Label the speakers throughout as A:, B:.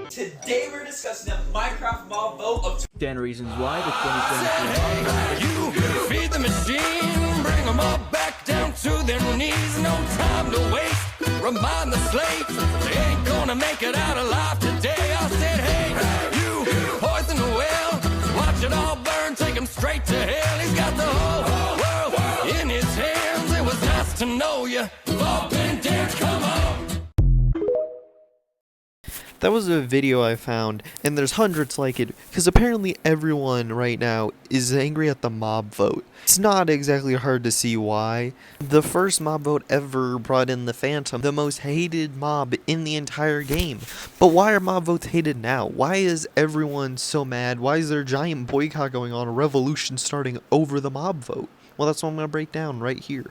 A: Today we're discussing the Minecraft mob vote of
B: 10 reasons why the 2023
C: You feed the machine, bring them all back down to their knees. No time to waste. Remind the slaves they ain't gonna make it out alive today. I said, hey, you poison the well, watch it all burn, take him straight to hell. He's got the whole world in his hands. It was nice to know you. Bob and Dan, come on.
D: That was a video I found, and there's hundreds like it, because apparently everyone right now is angry at the mob vote. It's not exactly hard to see why. The first mob vote ever brought in the Phantom, the most hated mob in the entire game. But why are mob votes hated now? Why is everyone so mad? Why is there a giant boycott going on, a revolution starting over the mob vote? Well, that's what I'm going to break down right here.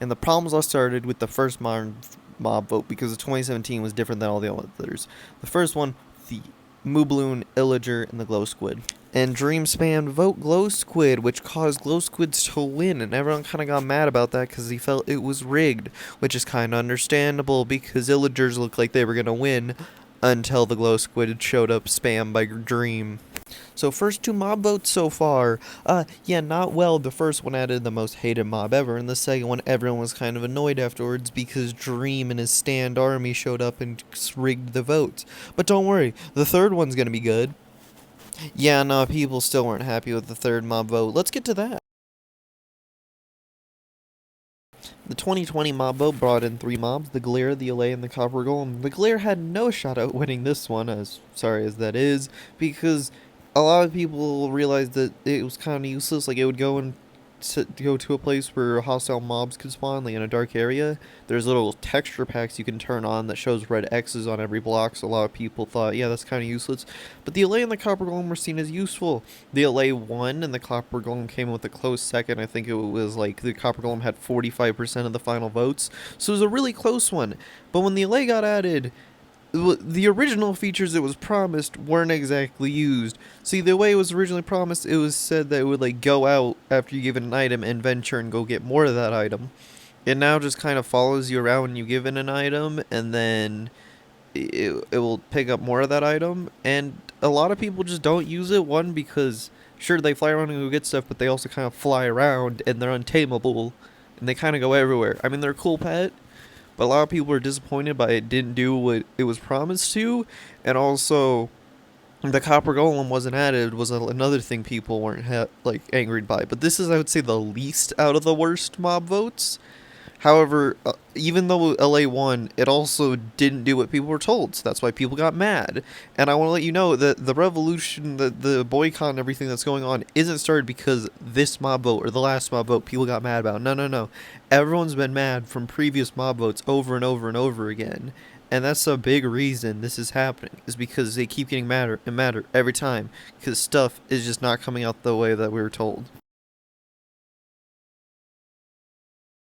D: And the problems all started with the first mob vote, because the 2017 was different than all the others. The first one, the Moobloon, Illager, and the Glow Squid. And Dreamspan vote Glow Squid, which caused Glow Squids to win, and everyone kind of got mad about that because he felt it was rigged, which is kind of understandable because Illagers looked like they were going to win until the Glow Squid showed up spam by Dream. So first two mob votes so far, yeah, not well. The first one added the most hated mob ever, and the second one everyone was kind of annoyed afterwards because Dream and his stand army showed up and rigged the votes. But don't worry, the third one's gonna be good. Yeah, no, people still weren't happy with the third mob vote. Let's get to that. The 2020 mob vote brought in 3 mobs, the Glare, the Allay, and the Copper Golem. The Glare had no shot at winning this one, as sorry as that is, because a lot of people realized that it was kind of useless. Like, it would go to a place where hostile mobs could spawn, like in a dark area. There's little texture packs you can turn on that shows red X's on every block, so a lot of people thought, yeah, that's kind of useless. But the Allay and the Copper Golem were seen as useful. The Allay won, and the Copper Golem came with a close second. I think it was like the Copper Golem had 45% of the final votes, so it was a really close one. But when the Allay got added, the original features it was promised weren't exactly used. See, the way it was originally promised, it was said that it would like go out after you give it an item and venture and go get more of that item. It now just kind of follows you around when you give it an item, and then it will pick up more of that item. And a lot of people just don't use it, one, because sure, they fly around and go get stuff, but they also kind of fly around and they're untamable, and they kind of go everywhere. I mean, they're a cool pet, but a lot of people are disappointed by it didn't do what it was promised to, and also the Copper Golem wasn't added was another thing people weren't like angered by. But this is, I would say, the least out of the worst mob votes. However, even though LA won, it also didn't do what people were told, so that's why people got mad. And I want to let you know that the revolution, the boycott and everything that's going on isn't started because this mob vote or the last mob vote people got mad about. No, no, no. Everyone's been mad from previous mob votes over and over and over again. And that's a big reason this is happening, is because they keep getting madder and madder every time, because stuff is just not coming out the way that we were told.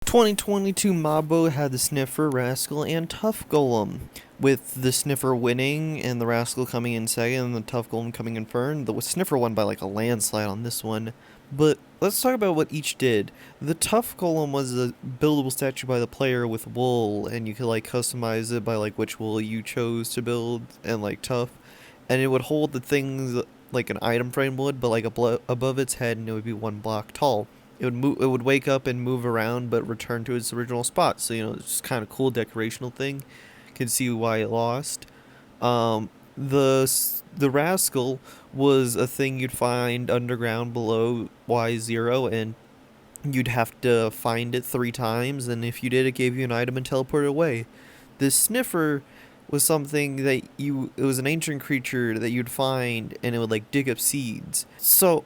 D: 2022 mob vote had the Sniffer, Rascal, and Tough Golem, with the Sniffer winning and the Rascal coming in second and the Tough Golem coming in third. The Sniffer won by like a landslide on this one. But let's talk about what each did. The Tough Golem was a buildable statue by the player with wool, and you could like customize it by like which wool you chose to build and like tough. And it would hold the things like an item frame would, but like above its head, and it would be 1 block tall. It would wake up and move around, but return to its original spot. So, you know, it's just kind of cool decorational thing. Can see why it lost. The Rascal was a thing you'd find underground below Y0, and you'd have to find it 3 times. And if you did, it gave you an item and teleported away. The Sniffer was something that it was an ancient creature that you'd find, and it would like dig up seeds. So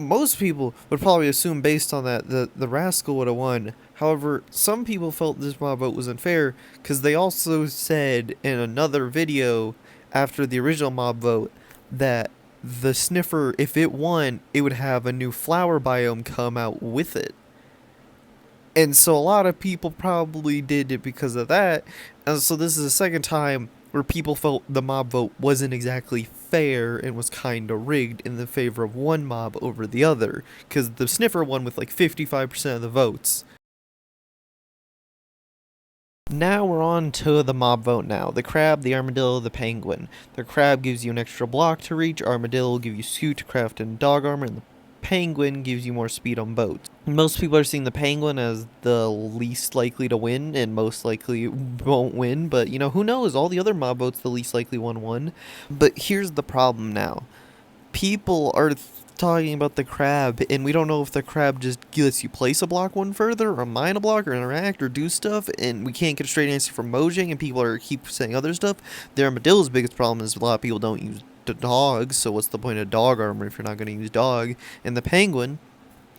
D: most people would probably assume, based on that, the Rascal would have won. However, some people felt this mob vote was unfair because they also said in another video after the original mob vote that the Sniffer, if it won, it would have a new flower biome come out with it. And so a lot of people probably did it because of that. And so this is the second time where people felt the mob vote wasn't exactly fair and was kind of rigged in the favor of one mob over the other, because the Sniffer won with like 55% of the votes. Now we're on to the mob vote now. The crab, the armadillo, the penguin. The crab gives you an extra block to reach, armadillo will give you scoot, craft, and dog armor, and the penguin gives you more speed on boats. Most people are seeing the penguin as the least likely to win, and most likely won't win, but you know, who knows? All the other mob votes, the least likely one won. But here's the problem now. People are talking about the crab, and we don't know if the crab just lets you place a block one further, or mine a block, or interact, or do stuff, and we can't get a straight answer from Mojang, and people are keep saying other stuff. The armadillo's biggest problem is a lot of people don't use dogs, so what's the point of dog armor if you're not going to use dog? And the penguin,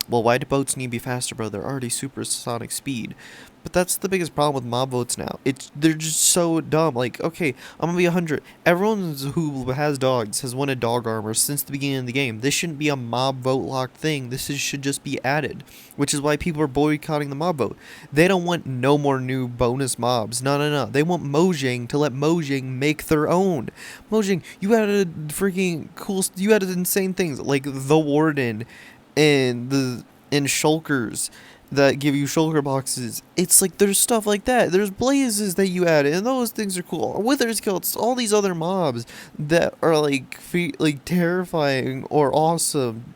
D: well, why do boats need to be faster, bro? They're already supersonic speed. But that's the biggest problem with mob votes now. They're just so dumb. Like, okay, I'm gonna be 100. Everyone who has dogs has wanted dog armor since the beginning of the game. This shouldn't be a mob vote locked thing. Should just be added, which is why people are boycotting the mob vote. They don't want no more new bonus mobs. No. They want Mojang to let Mojang make their own. Mojang, you added freaking cool. You added insane things like the Warden and shulkers that give you shulker boxes. It's like there's stuff like that. There's blazes that you add, and those things are cool. Wither skills, all these other mobs that are like terrifying or awesome,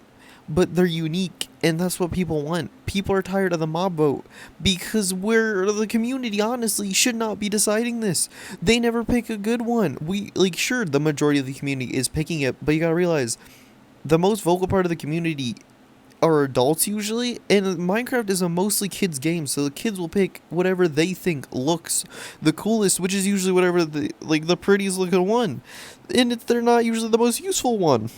D: but they're unique, and that's what people want. People are tired of the mob vote because the community honestly should not be deciding this. They never pick a good one. Sure, the majority of the community is picking it, but you gotta realize the most vocal part of the community are adults usually, and Minecraft is a mostly kids game, so the kids will pick whatever they think looks the coolest, which is usually whatever the prettiest looking one, and they're not usually the most useful one.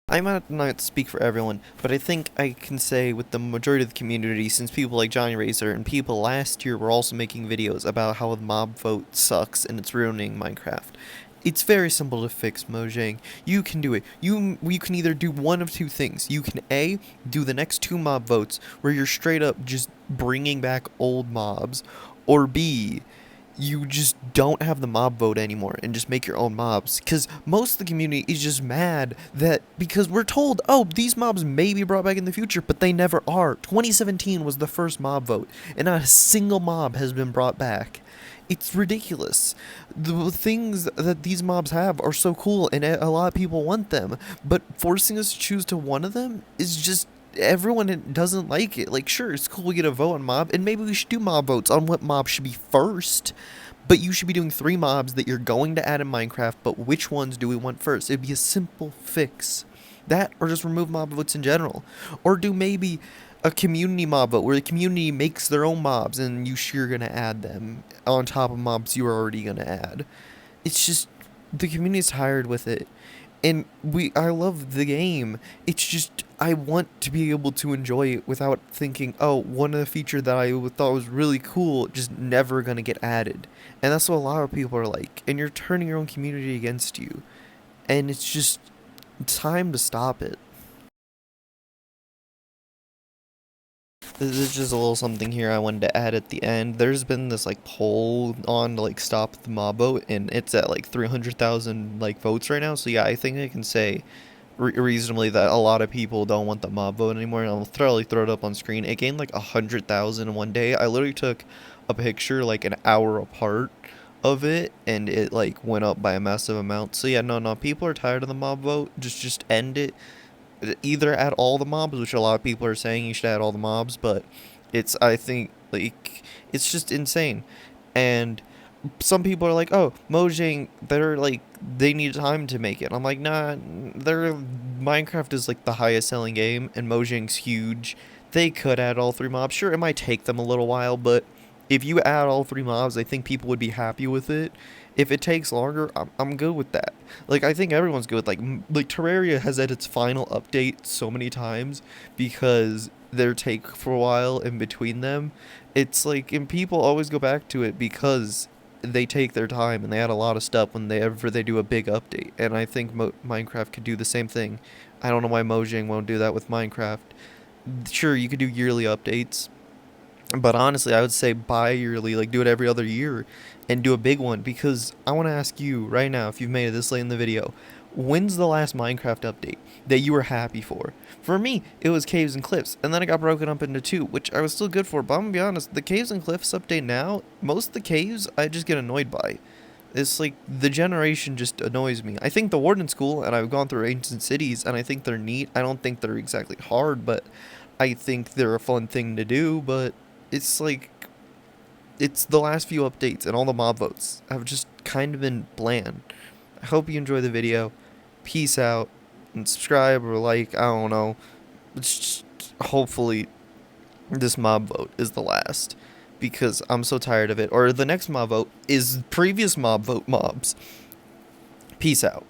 D: I might not speak for everyone, but I think I can say with the majority of the community, since people like Johnny Racer and people last year were also making videos about how the mob vote sucks and it's ruining Minecraft. It's very simple to fix, Mojang. You can do it. You can either do one of two things. You can A, do the next 2 mob votes where you're straight up just bringing back old mobs, or B, you just don't have the mob vote anymore and just make your own mobs. Because most of the community is just mad that because we're told, oh, these mobs may be brought back in the future, but they never are. 2017 was the first mob vote, and not a single mob has been brought back. It's ridiculous. The things that these mobs have are so cool, and a lot of people want them, but forcing us to choose to one of them is just, everyone doesn't like it. Like, sure, it's cool we get a vote on mob, and maybe we should do mob votes on what mob should be first, but you should be doing 3 mobs that you're going to add in Minecraft, but which ones do we want first? It'd be a simple fix. That, or just remove mob votes in general. Or do maybe a community mob vote where the community makes their own mobs and you're gonna add them on top of mobs you are already gonna add. It's just, the community's tired with it, and I love the game. It's just, I want to be able to enjoy it without thinking, oh, one of the features that I thought was really cool just never gonna get added. And that's what a lot of people are like, and you're turning your own community against you, and it's just time to stop it. This is just a little something here I wanted to add at the end. There's been this poll on to stop the mob vote, and it's at 300,000 votes right now. So yeah, I think I can say reasonably that a lot of people don't want the mob vote anymore. And I'll throw it up on screen. It gained 100,000 in one day. I literally took a picture an hour apart of it, and it went up by a massive amount. So yeah, no, people are tired of the mob vote. Just end it. Either add all the mobs, which a lot of people are saying you should add all the mobs, but I think it's just insane. And some people are like, oh, Mojang, they need time to make it. I'm like, nah, Minecraft is the highest selling game, and Mojang's huge. They could add all 3 mobs. Sure, it might take them a little while, but if you add all 3 mobs, I think people would be happy with it. If it takes longer, I'm good with that. I think everyone's good with, Terraria has had its final update so many times because their take for a while in between them. It's and people always go back to it because they take their time and they add a lot of stuff whenever they do a big update. And I think Minecraft could do the same thing. I don't know why Mojang won't do that with Minecraft. Sure, you could do yearly updates, but honestly, I would say bi-yearly, do it every other year and do a big one, because I want to ask you right now, if you've made it this late in the video, when's the last Minecraft update that you were happy for? For me, it was Caves and Cliffs, and then it got broken up into two, which I was still good for, but I'm gonna be honest, the Caves and Cliffs update now, most of the caves I just get annoyed by. It's like, the generation just annoys me. I think the Warden's cool, and I've gone through Ancient Cities, and I think they're neat. I don't think they're exactly hard, but I think they're a fun thing to do, but it's like, it's the last few updates, and all the mob votes have just kind of been bland. I hope you enjoy the video. Peace out, and subscribe or like, I don't know. It's just, hopefully, this mob vote is the last, because I'm so tired of it. Or the next mob vote is previous mob vote mobs. Peace out.